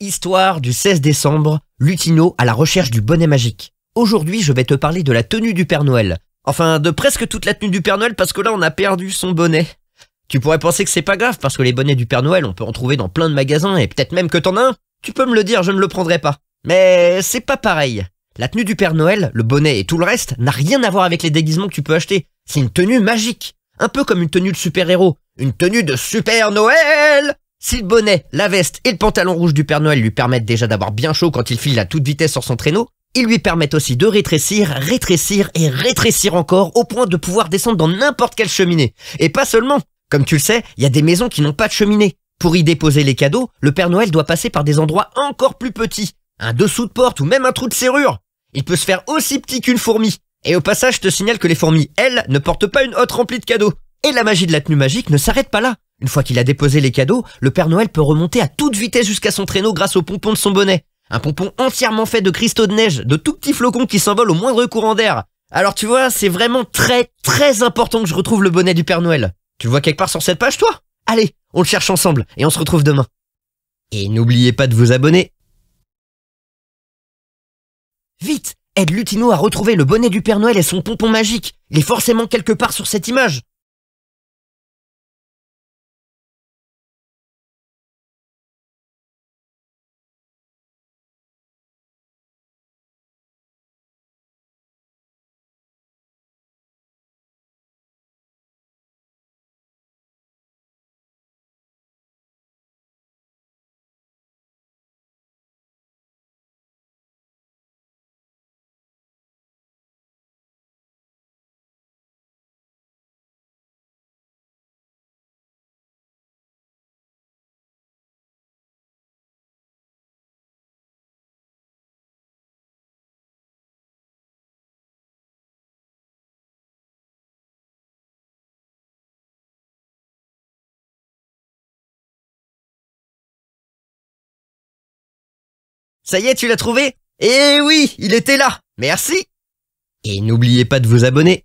Histoire du 16 décembre, Luthino à la recherche du bonnet magique. Aujourd'hui, je vais te parler de la tenue du Père Noël. Enfin, de presque toute la tenue du Père Noël parce que là, on a perdu son bonnet. Tu pourrais penser que c'est pas grave parce que les bonnets du Père Noël, on peut en trouver dans plein de magasins et peut-être même que t'en as un. Tu peux me le dire, je ne le prendrai pas. Mais c'est pas pareil. La tenue du Père Noël, le bonnet et tout le reste n'a rien à voir avec les déguisements que tu peux acheter. C'est une tenue magique. Un peu comme une tenue de super-héros. Une tenue de Super Noël! Si le bonnet, la veste et le pantalon rouge du Père Noël lui permettent déjà d'avoir bien chaud quand il file à toute vitesse sur son traîneau, ils lui permettent aussi de rétrécir, rétrécir et rétrécir encore au point de pouvoir descendre dans n'importe quelle cheminée. Et pas seulement. Comme tu le sais, il y a des maisons qui n'ont pas de cheminée. Pour y déposer les cadeaux, le Père Noël doit passer par des endroits encore plus petits. Un dessous de porte ou même un trou de serrure. Il peut se faire aussi petit qu'une fourmi. Et au passage, je te signale que les fourmis, elles, ne portent pas une hotte remplie de cadeaux. Et la magie de la tenue magique ne s'arrête pas là. Une fois qu'il a déposé les cadeaux, le Père Noël peut remonter à toute vitesse jusqu'à son traîneau grâce au pompon de son bonnet. Un pompon entièrement fait de cristaux de neige, de tout petits flocons qui s'envolent au moindre courant d'air. Alors tu vois, c'est vraiment très important que je retrouve le bonnet du Père Noël. Tu le vois quelque part sur cette page, toi? Allez, on le cherche ensemble et on se retrouve demain. Et n'oubliez pas de vous abonner. Vite, aide Luthino à retrouver le bonnet du Père Noël et son pompon magique. Il est forcément quelque part sur cette image. Ça y est, tu l'as trouvé? Eh oui, il était là. Merci. Et n'oubliez pas de vous abonner.